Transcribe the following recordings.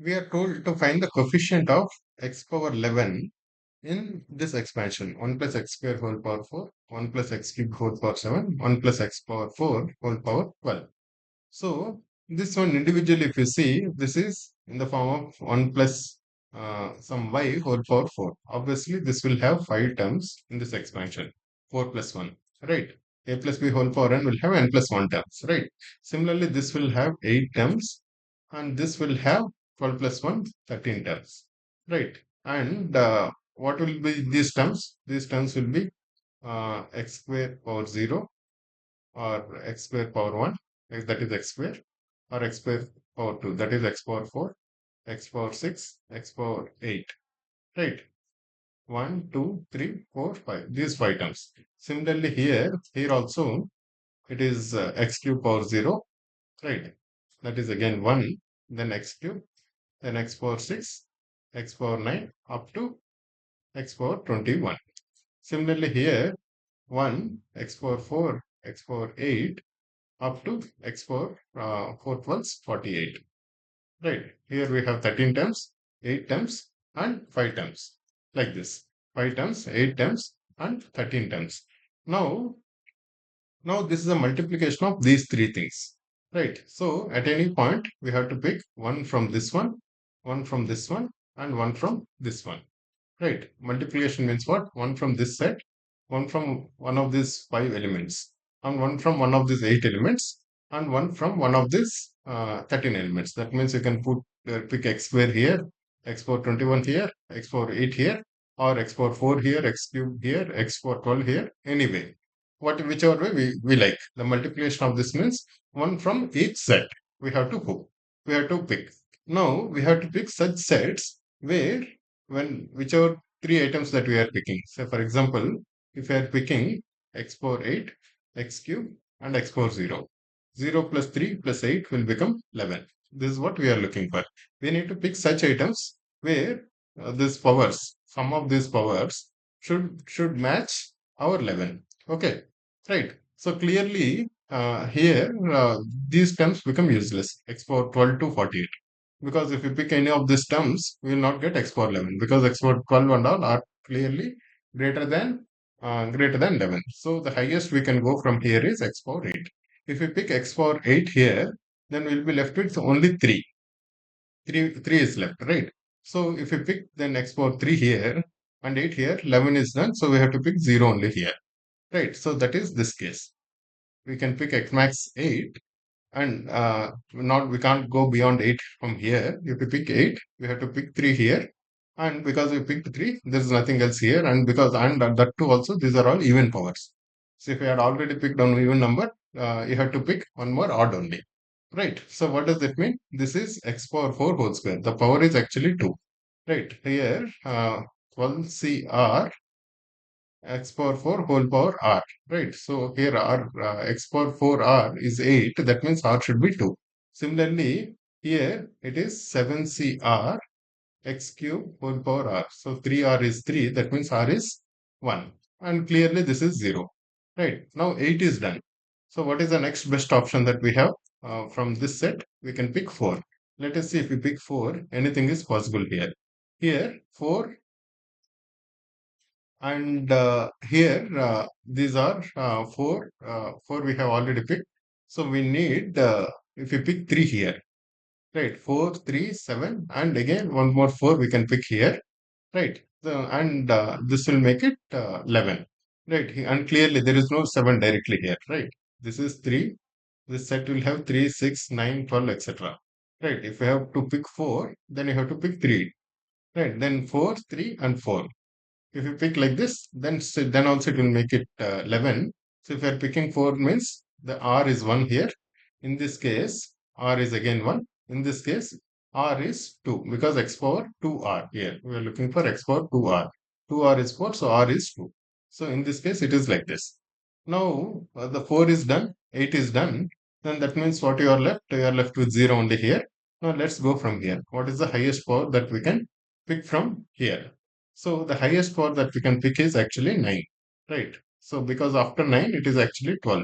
we are told to find the coefficient of x power 11 in this expansion. 1 plus x square whole power 4, 1 plus x cube whole power 7, 1 plus x power 4 whole power 12. So this one individually, if you see, this is in the form of 1 plus some y whole power 4. Obviously, this will have 5 terms in this expansion. 4 plus 1, right? A plus b whole power n will have n plus 1 terms, right? Similarly, this will have 8 terms and this will have 12 plus 1, 13 terms, right? And what will be these terms? These terms will be x square power 0 or x square power 1, that is x square, or x square power 2, that is x power 4, x power 6, x power 8, right? 1, 2, 3, 4, 5. These 5 terms. Similarly, here also it is x cube power 0, right? That is again 1, then x cube, then x power 6, x power 9, up to x power 21. Similarly, here 1, x power 4, x power 8, up to x power 4 12s 48. Right. Here we have 13 terms, 8 terms, and 5 terms. Like this. 5 terms, 8 terms, and 13 terms. Now, now this is a multiplication of these three things. Right. So at any point, we have to pick one from this one, and one from this one. Right. Multiplication means what? One from this set, one from one of these 5 elements, and one from one of these 8 elements, and one from one of these 13 elements. That means you can pick x square here, x power 21 here, x power 8 here, or x power 4 here, x cube here, x power 12 here. Anyway, whichever way we like. The multiplication of this means one from each set. We have to pick. We have to pick. Now we have to pick such sets where when whichever three items that we are picking. So, for example, if we are picking x power 8, x cube, and x power 0, 0 plus 3 plus 8 will become 11. This is what we are looking for. We need to pick such items where these powers, some of these powers should match our 11. Okay, right. So clearly here these terms become useless. X power 12 to 48, because if you pick any of these terms, we will not get x power 11 because x power 12 and all are clearly greater than greater than 11. So the highest we can go from here is x power 8. If we pick x power 8 here, then we'll be left with only 3. 3 is left, right? So if we pick then x power 3 here and 8 here, 11 is done. So we have to pick 0 only here, right? So that is this case. We can pick x max 8 and not we can't go beyond 8 from here. If we pick 8, we have to pick 3 here, and because we picked 3, there's nothing else here, and because and that too also, these are all even powers. So if you had already picked one even number, you have to pick one more odd only, right? So what does that mean? This is x power 4 whole square. The power is actually 2, right? Here 12cr x power 4 whole power r, right? So here r x power 4r is 8, that means r should be 2. Similarly, here it is 7cr x cube whole power r. So 3r is 3, that means r is 1. And clearly this is 0, right? Now 8 is done. So what is the next best option that we have from this set? We can pick 4. Let us see if we pick 4, anything is possible here. Here 4, and here these are 4 we have already picked. So we need if we pick 3 here, right? 4 3 7, and again one more 4 we can pick here, right? So, and this will make it 11, right? And clearly there is no 7 directly here, right? This is 3. This set will have 3 6 9 12 etc., right? If you have to pick 4, then you have to pick 3, right? Then 4 3 and 4. If you pick like this, then also it will make it 11. So if you are picking 4 means the r is 1 here. In this case, r is again 1. In this case, r is 2 because x power 2r here. We are looking for x power 2r. 2r is 4, so r is 2. So in this case, it is like this. Now the 4 is done, 8 is done. Then that means what you are left? You are left with 0 only here. Now let's go from here. What is the highest power that we can pick from here? So the highest power that we can pick is actually 9, right? So because after 9, it is actually 12.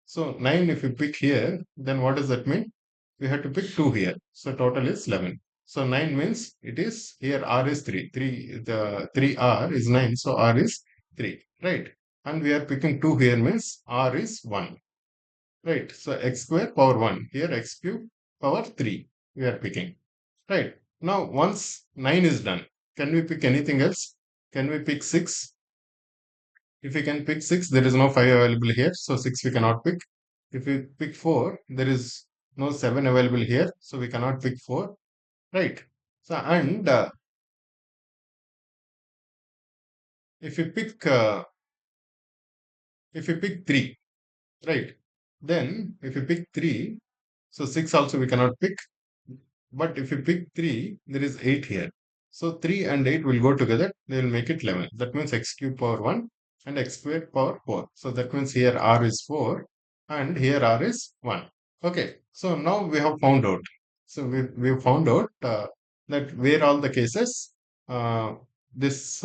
So 9, if you pick here, then what does that mean? We have to pick 2 here. So total is 11. So 9 means it is here R is 3. 3 the 3R is 9, so R is 3, right? And we are picking 2 here means R is 1, right? So x square power 1, here x cube power 3 we are picking, right? Now once 9 is done, can we pick anything else? Can we pick 6? If we can pick 6, there is no 5 available here, so 6 we cannot pick. If we pick 4, there is no 7 available here, so we cannot pick 4, right? So, and if we pick if we pick 3, right? Then if we pick 3, so 6 also we cannot pick. But if we pick 3, there is 8 here. So 3 and 8 will go together. They will make it 11. That means x cube power 1 and x squared power 4. So that means here r is 4 and here r is 1. Okay. So now we have found out. So we found out that where all the cases this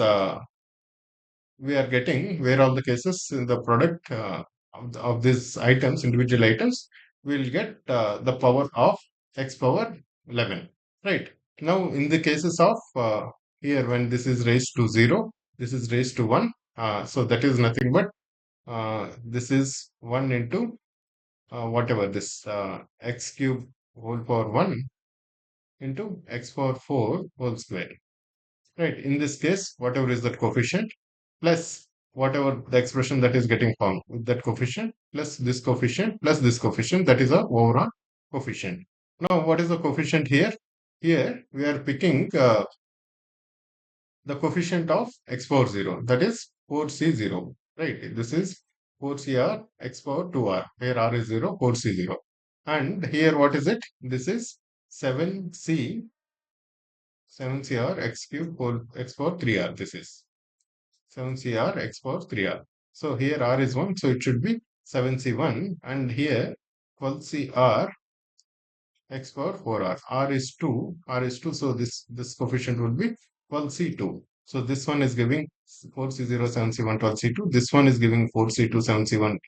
we are getting, where all the cases in the product of these items, individual items, will get the power of x power 11, right? Now in the cases of here, when this is raised to 0, this is raised to 1, so that is nothing but this is 1 into whatever this x cube whole power 1 into x power 4 whole square. Right. In this case, whatever is that coefficient plus whatever the expression that is getting found with that coefficient plus this coefficient, that is a overall coefficient. Now, what is the coefficient here? Here we are picking the coefficient of x power 0, that is 4c0. Right. This is 4cr x power 2r. Here r is 0, 4c0. And here what is it? This is 7cr x cube whole x power 3r. This is 7cr x power 3r. So here r is 1, so it should be 7c1, and here 12cr x power 4r. R is 2, r is 2, so this coefficient will be 12c2. So this one is giving 4c0, 7c1, 12c2. This one is giving 4c2, 7c1,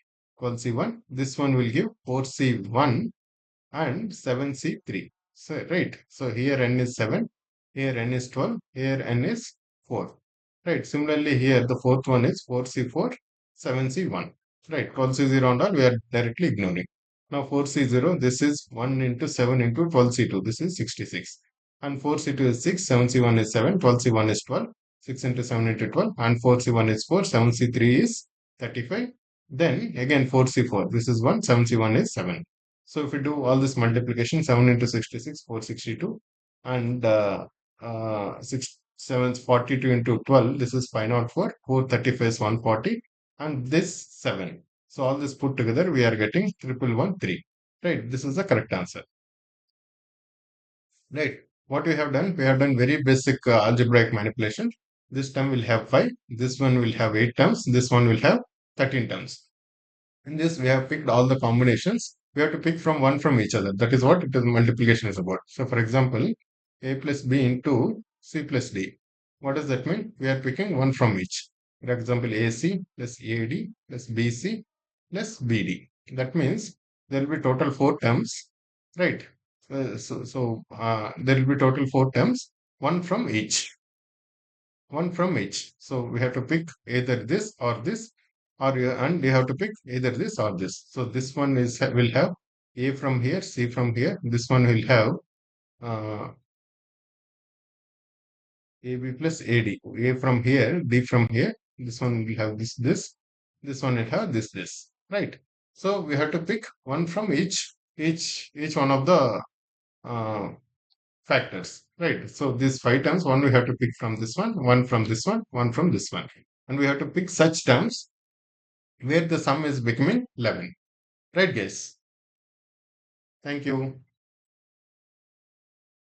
12c1. This one will give 4c1 and 7c3. So, right. So here n is 7, here n is 12, here n is 4. Right. Similarly, here the fourth one is 4c4, 7c1. Right. 12c0 and all we are directly ignoring. Now 4c0, this is 1 into 7 into 12c2. This is 66. And 4c2 is 6, 7c1 is 7, 12c1 is 12, 6 into 7 into 12, and 4c1 is 4, 7c3 is 35. Then again 4c4, this is 1, 7c1 is 7. So if we do all this multiplication, 7 into 66, 462, and 6, 7, 42 into 12, this is 504, 435 is 140, and this 7. So all this put together, we are getting 1113. Right, this is the correct answer. Right, what we have done? We have done very basic algebraic manipulation. This term will have 5, this one will have 8 terms, this one will have 13 terms. In this, we have picked all the combinations. We have to pick from one from each other. That is what it is multiplication is about. So, for example, a plus b into c plus d. What does that mean? We are picking one from each. For example, ac plus ad plus bc plus bd. That means there will be total 4 terms, right? There will be total 4 terms, one from each, one from each. So we have to pick either this or this, or and you have to pick either this or this. So this one is will have a from here, c from here. This one will have uh, ab plus ad, a from here, d from here. This one will have this. This one will have this. Right. So we have to pick one from each one of the uh, factors, right? So these 5 terms, one we have to pick from this one from this one from this one. And we have to pick such terms where the sum is becoming 11. Right, guys? Thank you.